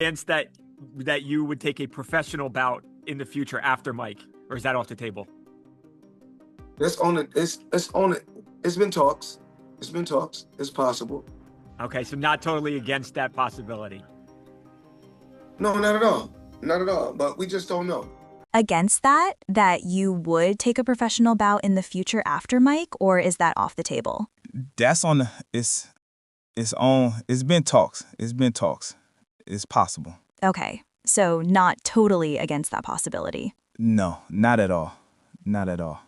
Chance that you would take a professional bout in the future after Mike, or is that off the table? It's on it. It's on it. It's been talks. It's been talks. It's possible. Okay, so not totally against that possibility. No, not at all. Not at all. But we just don't know. Against that you would take a professional bout in the future after Mike, or is that off the table? That's on the it's been talks. It's been talks. It's possible. Okay, so not totally against that possibility. No, not at all. Not at all.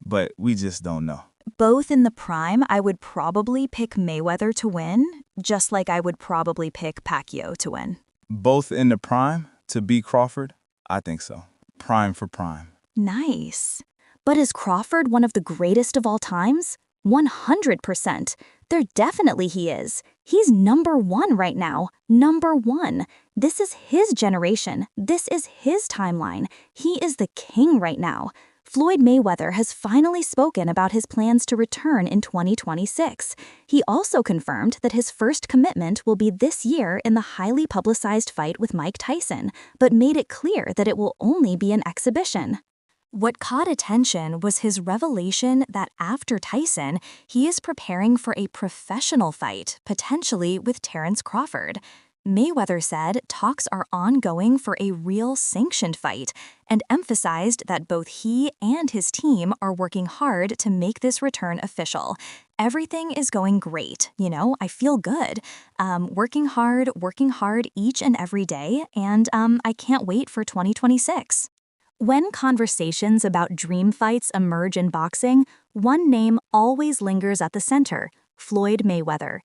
But we just don't know. Both in the prime, I would probably pick Mayweather to win, just like I would probably pick Pacquiao to win. Both in the prime to beat Crawford? I think so. Prime for prime. Nice. But is Crawford one of the greatest of all times? 100%. There definitely he is. He's #1 right now. #1. This is his generation. This is his timeline. He is the king right now. Floyd Mayweather has finally spoken about his plans to return in 2026. He also confirmed that his first commitment will be this year in the highly publicized fight with Mike Tyson, but made it clear that it will only be an exhibition. What caught attention was his revelation that after Tyson, he is preparing for a professional fight, potentially with Terence Crawford. Mayweather said talks are ongoing for a real sanctioned fight and emphasized that both he and his team are working hard to make this return official. Everything is going great, I feel good. Working hard each and every day, and I can't wait for 2026. When conversations about dream fights emerge in boxing, one name always lingers at the center: Floyd Mayweather.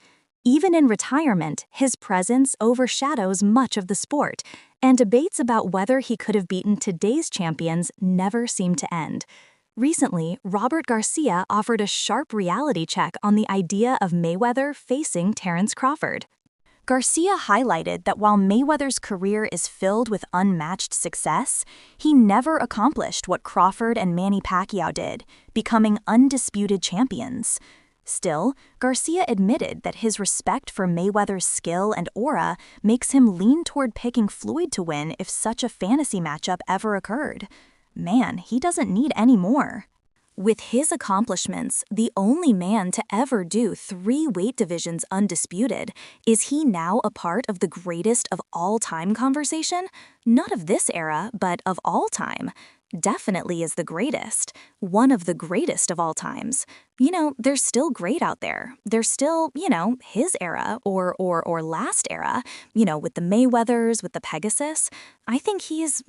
Even in retirement, his presence overshadows much of the sport, and debates about whether he could have beaten today's champions never seem to end. Recently, Robert Garcia offered a sharp reality check on the idea of Mayweather facing Terence Crawford. Garcia highlighted that while Mayweather's career is filled with unmatched success, he never accomplished what Crawford and Manny Pacquiao did, becoming undisputed champions. Still, Garcia admitted that his respect for Mayweather's skill and aura makes him lean toward picking Floyd to win if such a fantasy matchup ever occurred. Man, he doesn't need any more. With his accomplishments, the only man to ever do 3 weight divisions undisputed, is he now a part of the greatest of all time conversation? Not of this era, but of all time. Definitely is the greatest. One of the greatest of all times. There's still great out there. There's still, his era or last era, with the Mayweathers, with the Pegasus. I think he's,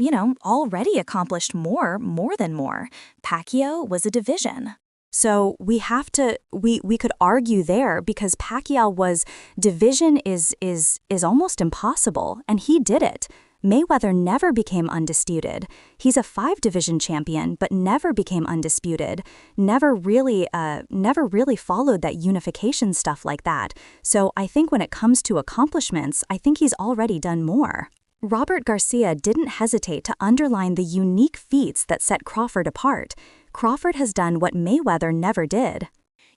already accomplished more than more. Pacquiao was a division. So we could argue there because Pacquiao was division is almost impossible, and he did it. Mayweather never became undisputed. He's a 5-division champion, but never became undisputed. Never really followed that unification stuff like that. So I think when it comes to accomplishments, I think he's already done more. Robert Garcia didn't hesitate to underline the unique feats that set Crawford apart. Crawford has done what Mayweather never did: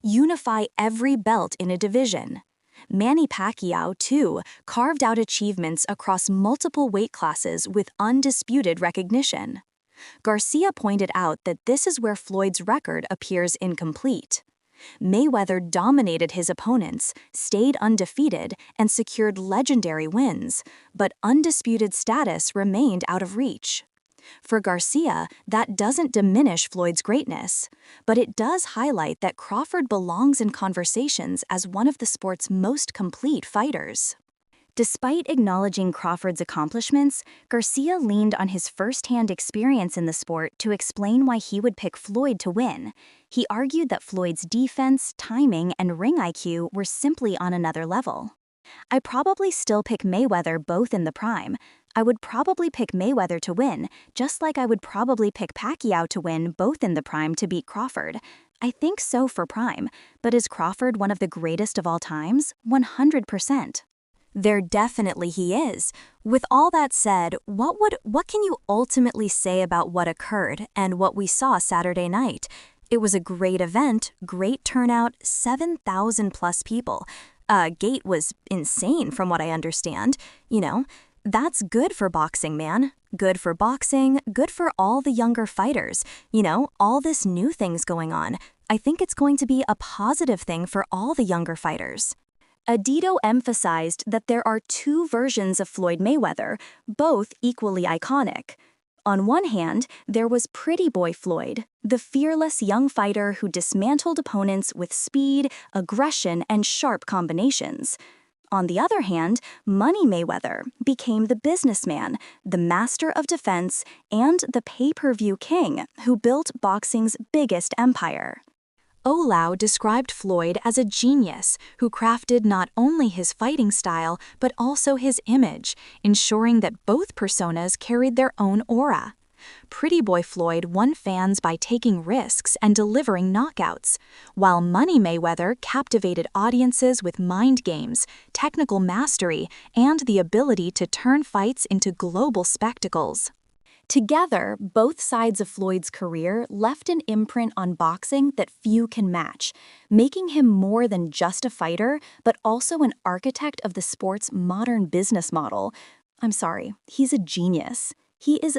unify every belt in a division. Manny Pacquiao, too, carved out achievements across multiple weight classes with undisputed recognition. Garcia pointed out that this is where Floyd's record appears incomplete. Mayweather dominated his opponents, stayed undefeated, and secured legendary wins, but undisputed status remained out of reach. For Garcia, that doesn't diminish Floyd's greatness, but it does highlight that Crawford belongs in conversations as one of the sport's most complete fighters. Despite acknowledging Crawford's accomplishments, Garcia leaned on his first-hand experience in the sport to explain why he would pick Floyd to win. He argued that Floyd's defense, timing, and ring IQ were simply on another level. I probably still pick Mayweather both in the prime. I would probably pick Mayweather to win, just like I would probably pick Pacquiao to win both in the prime to beat Crawford. I think so for prime, but is Crawford one of the greatest of all times? 100%. There definitely he is. With all that said, what can you ultimately say about what occurred and what we saw Saturday night? It was a great event, great turnout, 7,000 plus people. Gate was insane from what I understand. That's good for boxing, man. Good for boxing, good for all the younger fighters. You know, all this new things going on. I think it's going to be a positive thing for all the younger fighters. Adito emphasized that there are two versions of Floyd Mayweather, both equally iconic. On one hand, there was Pretty Boy Floyd, the fearless young fighter who dismantled opponents with speed, aggression, and sharp combinations. On the other hand, Money Mayweather became the businessman, the master of defense, and the pay-per-view king who built boxing's biggest empire. Olau described Floyd as a genius who crafted not only his fighting style but also his image, ensuring that both personas carried their own aura. Pretty Boy Floyd won fans by taking risks and delivering knockouts, while Money Mayweather captivated audiences with mind games, technical mastery, and the ability to turn fights into global spectacles. Together, both sides of Floyd's career left an imprint on boxing that few can match, making him more than just a fighter, but also an architect of the sport's modern business model. I'm sorry, he's a genius. He is...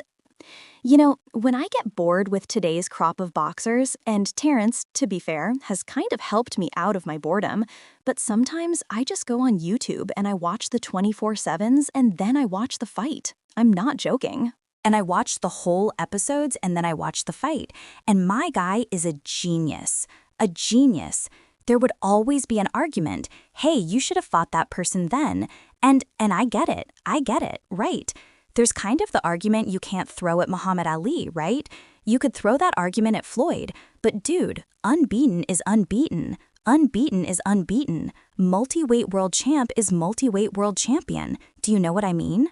You know, when I get bored with today's crop of boxers, and Terrence, to be fair, has kind of helped me out of my boredom, but sometimes I just go on YouTube and I watch the 24/7s and then I watch the fight. I'm not joking. And I watch the whole episodes and then I watch the fight. And my guy is a genius. A genius. There would always be an argument. Hey, you should have fought that person then. And I get it. I get it. Right. There's kind of the argument you can't throw at Muhammad Ali, right? You could throw that argument at Floyd. But dude, unbeaten is unbeaten. Unbeaten is unbeaten. Multi-weight world champ is multi-weight world champion. Do you know what I mean?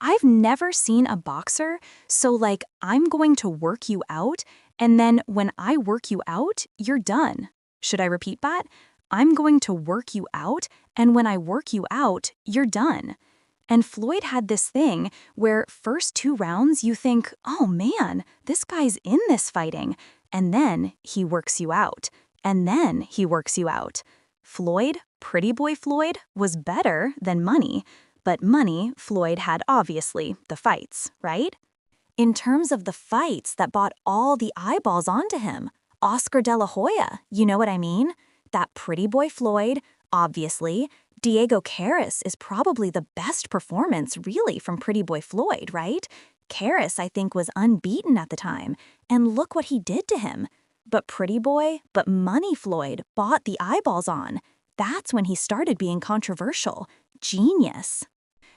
I've never seen a boxer, so like, I'm going to work you out, and then when I work you out, you're done. Should I repeat that? I'm going to work you out, and when I work you out, you're done. And Floyd had this thing where first 2 rounds you think, oh man, this guy's in this fighting, and then he works you out, and then he works you out. Floyd, Pretty Boy Floyd, was better than Money. But Money, Floyd had obviously the fights, right? In terms of the fights that brought all the eyeballs onto him, Oscar De La Hoya, you know what I mean? That Pretty Boy Floyd, obviously. Diego Caris is probably the best performance really from Pretty Boy Floyd, right? Caris, I think, was unbeaten at the time, and look what he did to him. But Money Floyd bought the eyeballs on. That's when he started being controversial. Genius.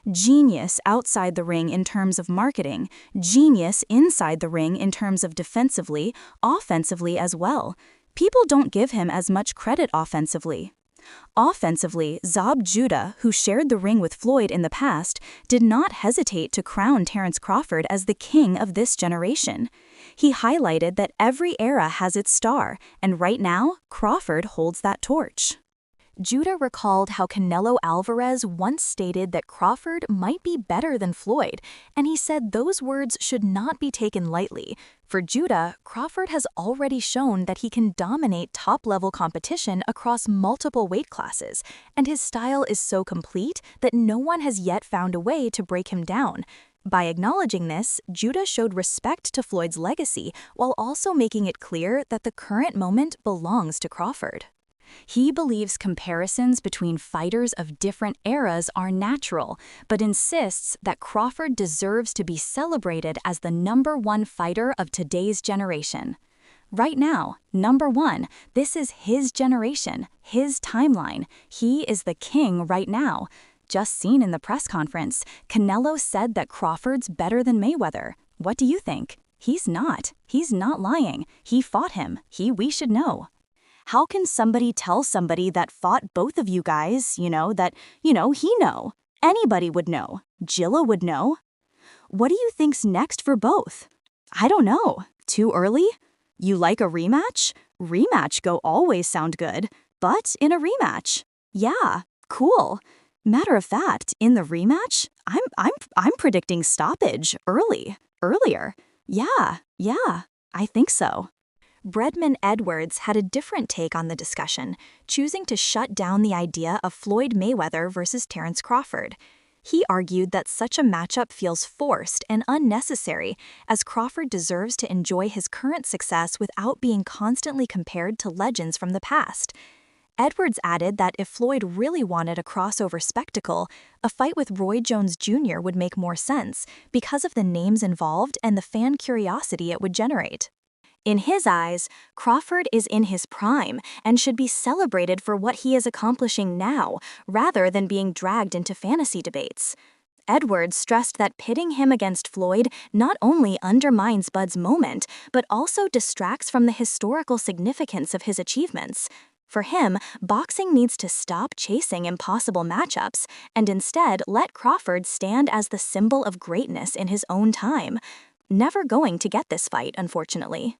Genius outside the ring in terms of marketing, genius inside the ring in terms of defensively, offensively as well. People don't give him as much credit offensively. Offensively, Zab Judah, who shared the ring with Floyd in the past, did not hesitate to crown Terrence Crawford as the king of this generation. He highlighted that every era has its star, and right now, Crawford holds that torch. Judah recalled how Canelo Alvarez once stated that Crawford might be better than Floyd, and he said those words should not be taken lightly. For Judah, Crawford has already shown that he can dominate top-level competition across multiple weight classes, and his style is so complete that no one has yet found a way to break him down. By acknowledging this, Judah showed respect to Floyd's legacy while also making it clear that the current moment belongs to Crawford. He believes comparisons between fighters of different eras are natural, but insists that Crawford deserves to be celebrated as the #1 fighter of today's generation. Right now, #1, this is his generation, his timeline. He is the king right now. Just seen in the press conference, Canelo said that Crawford's better than Mayweather. What do you think? He's not. He's not lying. He fought him. We should know. How can somebody tell somebody that fought both of you guys, he know? Anybody would know. Jilla would know. What do you think's next for both? I don't know. Too early? You like a rematch? Rematch go always sound good, but in a rematch. Yeah, cool. Matter of fact, in the rematch, I'm predicting stoppage earlier. Yeah, I think so. Bredman Edwards had a different take on the discussion, choosing to shut down the idea of Floyd Mayweather versus Terrence Crawford. He argued that such a matchup feels forced and unnecessary, as Crawford deserves to enjoy his current success without being constantly compared to legends from the past. Edwards added that if Floyd really wanted a crossover spectacle, a fight with Roy Jones Jr. would make more sense because of the names involved and the fan curiosity it would generate. In his eyes, Crawford is in his prime and should be celebrated for what he is accomplishing now, rather than being dragged into fantasy debates. Edwards stressed that pitting him against Floyd not only undermines Bud's moment, but also distracts from the historical significance of his achievements. For him, boxing needs to stop chasing impossible matchups and instead let Crawford stand as the symbol of greatness in his own time. Never going to get this fight, unfortunately.